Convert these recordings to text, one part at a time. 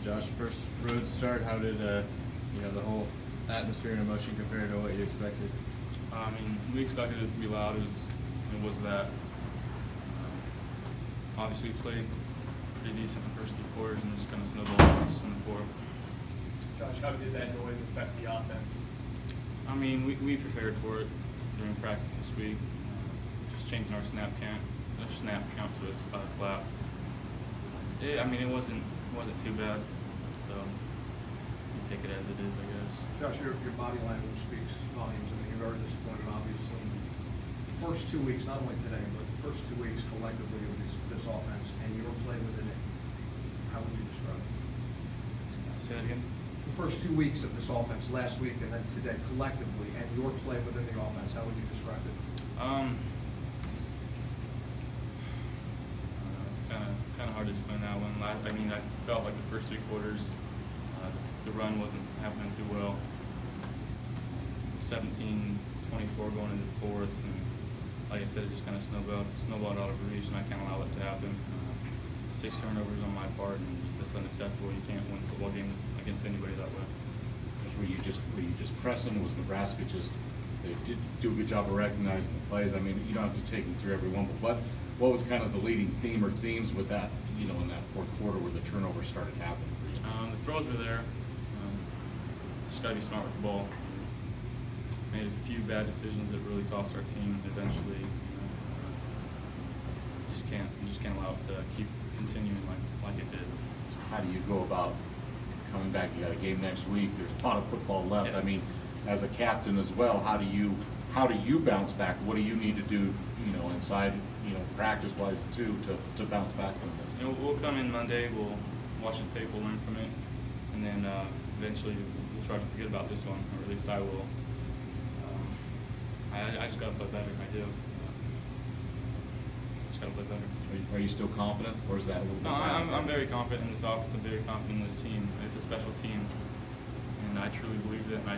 Josh, first road start, how did the whole atmosphere and emotion compare to what you expected? I mean, we expected it to be loud. It was that. Obviously, we played pretty decent in the first 3 quarters and just kind of snowballed on us in the fourth. Josh, how did that noise affect the offense? I mean, we prepared for it during practice this week. Just changing our snap count to a clap. I mean, it wasn't too bad. So we take it as it is, I guess. Josh, your body language speaks volumes. I mean, you're very disappointed, obviously. The first 2 weeks, not only today, but the first 2 weeks collectively of this offense and your play within it, how would you describe it? Say that again? The first 2 weeks of this offense, last week and then today, collectively, and your play within the offense, how would you describe it? It's kind of hard to explain that one. I mean, I felt like the first 3 quarters, the run wasn't happening too well. 17-24 going into the fourth, and like I said, it just kind of snowballed out of reach, and I can't allow that to happen. 6 turnovers on my part, and that's unacceptable. You can't win a football game against anybody that way. Were you just pressing? Was Nebraska they did do a good job of recognizing the plays? I mean, you don't have to take them through every one, but what was kind of the leading theme or themes with that, in that fourth quarter where the turnovers started happening for you? The throws were there. Just got to be smart with the ball. Made a few bad decisions that really cost our team eventually. You just can't allow it to keep continuing like it did. How do you go about coming back? You got a game next week. There's a lot of football left. Yeah. I mean, as a captain as well, how do you bounce back? What do you need to do, inside, practice-wise too, to bounce back from this? We'll come in Monday. We'll watch the tape. We'll learn from it, and then eventually we'll try to forget about this one, or at least I will. I just got to play better. I do. Just got to play better. Are you still confident, or is that a little bit? No, I'm very confident in this offense. I'm very confident in this team. It's a special team, and I truly believe it. And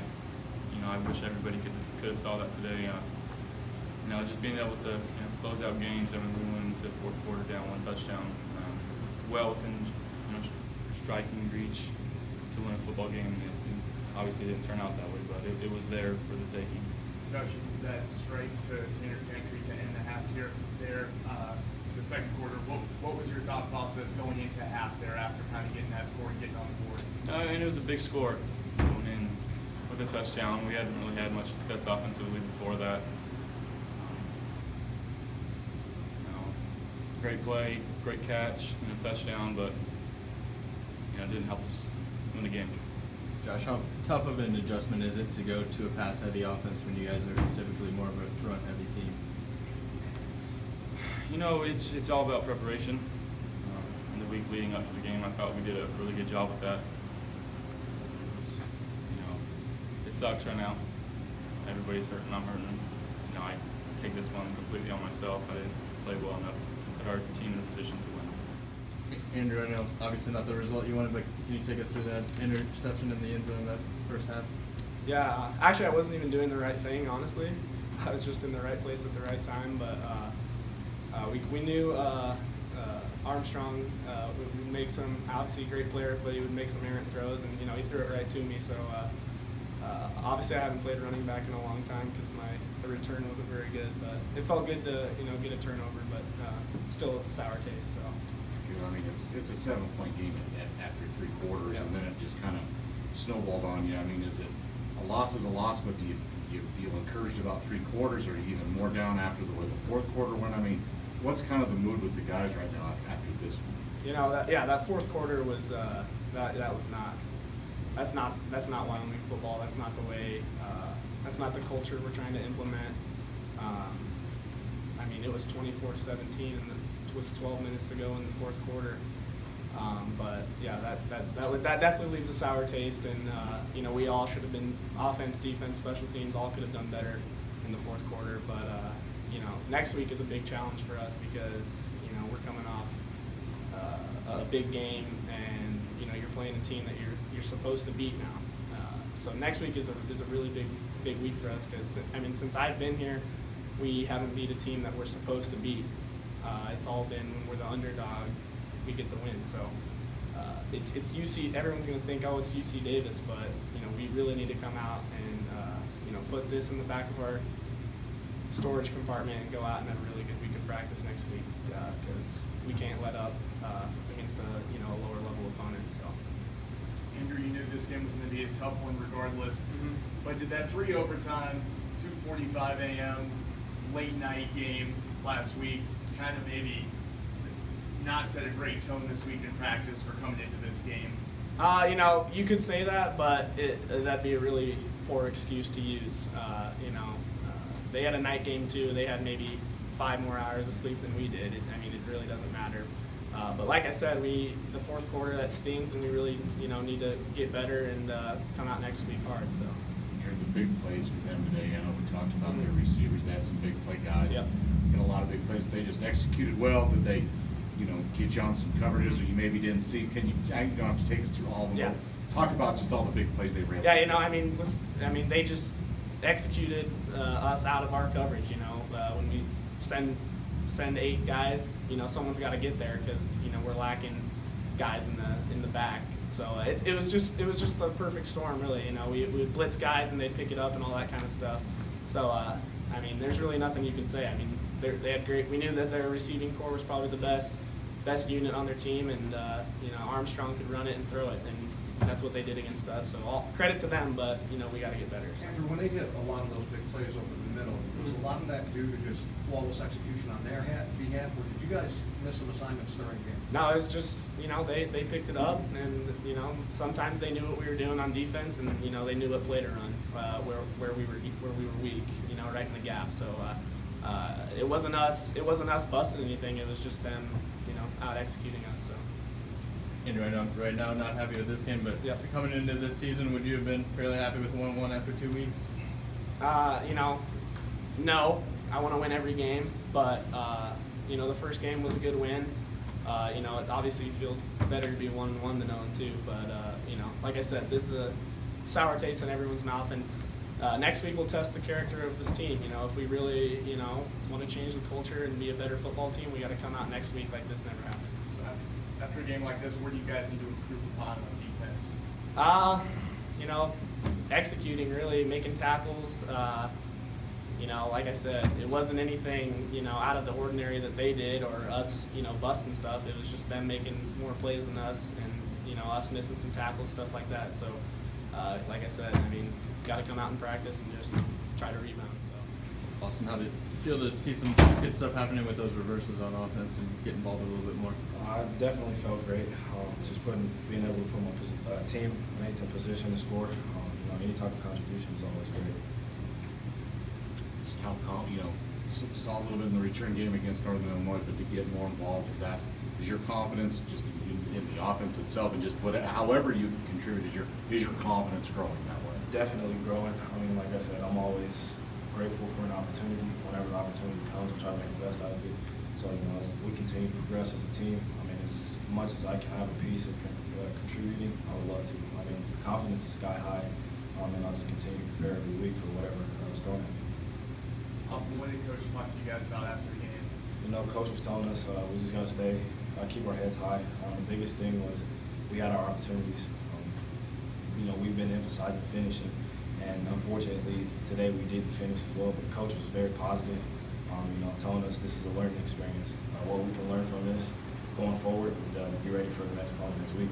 I wish everybody could have saw that today. Just being able to close out games. I mean, we went into the fourth quarter down 1 touchdown, well within striking reach to win a football game. It obviously didn't turn out that way, but it was there for the taking. Josh, you did that strike to entry to end the half here there. The second quarter, what was your thought process going into half there after kind of getting that score and getting on the board? And it was a big score going in with a touchdown. We hadn't really had much success offensively before that. Great play, great catch, and a touchdown, but it didn't help us win the game. Josh, how tough of an adjustment is it to go to a pass-heavy offense when you guys are typically more of a run-heavy team? It's all about preparation. In the week leading up to the game, I thought we did a really good job with that. It sucks right now. Everybody's hurting. I'm hurting. I take this one completely on myself. I didn't play well enough to put our team in a position to win. Andrew, I know obviously not the result you wanted, but can you take us through that interception in the end zone in that first half? Yeah, actually I wasn't even doing the right thing, honestly. I was just in the right place at the right time, but we knew Armstrong would make some, obviously great player, but he would make some errant throws, and he threw it right to me. So obviously I haven't played running back in a long time because the return wasn't very good, but it felt good to get a turnover, but still a sour taste. So. I mean, it's a 7-point game after 3 quarters, Yeah. and then it just kind of snowballed on you. I mean, is it a loss is a loss, but do you feel encouraged about 3 quarters, or are you even more down after the way the fourth quarter went? I mean, what's kind of the mood with the guys right now after this one? That fourth quarter was that's not Wyoming football. That's not the way. That's not the culture we're trying to implement. I mean, it was 24-17, and with 12 minutes to go in the fourth quarter. But yeah, that definitely leaves a sour taste, and we all should have been offense, defense, special teams, all could have done better in the fourth quarter. But next week is a big challenge for us because we're coming off a big game, and you're playing a team that you're supposed to beat now. So next week is a really big week for us because since I've been here, we haven't beat a team that we're supposed to beat. It's all been when we're the underdog, we get the win. So it's UC. Everyone's going to think, oh, it's UC Davis, but we really need to come out and put this in the back of our storage compartment and go out and have a really good week of practice next week, because we can't let up against a lower level opponent. So. Andrew, you knew this game was going to be a tough one regardless, but did that 3 overtime, 2:45 a.m. late night game last week kind of maybe not set a great tone this week in practice for coming into this game? You could say that, but that'd be a really poor excuse to use. They had a night game too. They had maybe 5 more hours of sleep than we did. It really doesn't matter. But like I said, the fourth quarter, that stings, and we really need to get better and come out next week hard. So. Heard the big plays for them today. I know we talked about their receivers. They had some big play guys. Yep. Hit a lot of big plays. They just executed well. Did they, get you on some coverages or you maybe didn't see? You don't have to take us through all of them. Yeah. Talk about just all the big plays they ran. Yeah, they just executed us out of our coverage. When we send 8 guys, someone's got to get there because we're lacking guys in the back. So it was just a perfect storm, really. We would blitz guys and they'd pick it up and all that kind of stuff. So there's really nothing you can say. They had great. We knew that their receiving core was probably the best unit on their team, and Armstrong could run it and throw it, and that's what they did against us. So all credit to them, but we got to get better. So. Andrew, when they hit a lot of those big plays over the middle, was a lot of that due to just flawless execution on their behalf, or did you guys miss some assignments during the game? No, it was just they picked it up, and sometimes they knew what we were doing on defense, and they knew what play to run where we were weak, right in the gap. So it wasn't us busting anything. It was just them out executing us. So. Andrew, I know right now not happy with this game, but coming into this season, would you have been fairly happy with 1-1 after 2 weeks? No. I want to win every game, but the first game was a good win. It obviously feels better to be 1-1 than 0-2, but like I said, this is a sour taste in everyone's mouth, and next week we'll test the character of this team. If we really want to change the culture and be a better football team, we got to come out next week like this never happened. So. After a game like this, where do you guys need to improve upon on defense? Executing, really, making tackles. Like I said, it wasn't anything, out of the ordinary that they did or us, busting stuff. It was just them making more plays than us and, us missing some tackles, stuff like that. So, like I said, got to come out and practice and just try to rebound. So. Austin, how did it feel to see some good stuff happening with those reverses on offense and get involved a little bit more? I definitely felt great. Being able to put my teammates in position to score. Any type of contribution is always great. Just how saw a little bit in the return game against Northern Illinois, but to get more involved, is your confidence just in the offense itself, and just however you contribute, is your confidence growing that way? Definitely growing. Like I said, I'm always grateful for an opportunity. Whenever the opportunity comes, I try to make the best out of it. So as we continue to progress as a team, as much as I can have a piece of contributing, I would love to. Confidence is sky high, and I'll just continue to prepare every week for whatever is thrown at me. Austin, what did Coach talk to you guys about after the game? Coach was telling us we just got to keep our heads high. The biggest thing was we had our opportunities. We've been emphasizing finishing, and unfortunately today we didn't finish as well. But Coach was very positive, telling us this is a learning experience. What we can learn from this going forward, and be ready for the next opponent next week.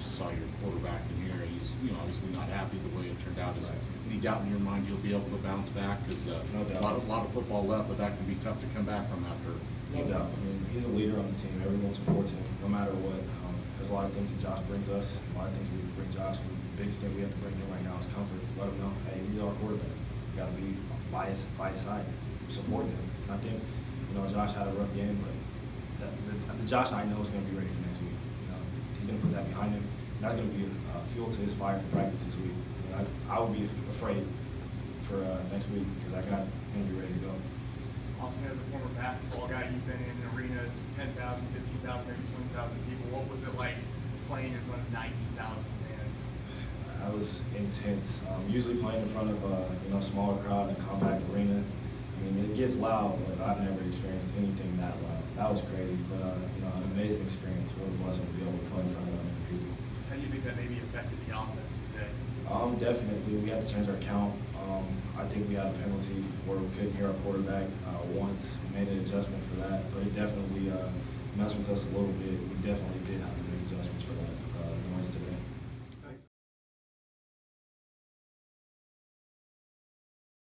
Just saw your quarterback in here. He's obviously not happy the way it turned out. Is there any doubt in your mind you'll be able to bounce back? Because no doubt. a lot of football left, but that can be tough to come back from after. No doubt. He's a leader on the team. Everyone supports him, no matter what. There's a lot of things that Josh brings us, a lot of things we can bring Josh. The biggest thing we have to bring him right now is comfort. Let him know, hey, he's our quarterback. We got to be by his side, supporting him. And I think, Josh had a rough game, but the Josh I know is going to be ready for next week. He's going to put that behind him. And that's going to be fuel to his fire for practice this week. I would be afraid for next week because that guy's going to be ready to go. Austin, as a former basketball guy, you've been in arenas 10,000, 15,000, maybe 20,000 people. What was it like playing in front of 90,000 fans? That was intense. Usually playing in front of a smaller crowd in a compact arena. It gets loud, but I've never experienced anything that loud. that was crazy, but you know, an amazing experience. What a blessing to be able to play in front of that many people. How do you think that maybe affected the offense today? Definitely, we had to change our count. I think we had a penalty where we couldn't hear our quarterback once. We made an adjustment for that, but it definitely messed with us a little bit. We definitely did have to make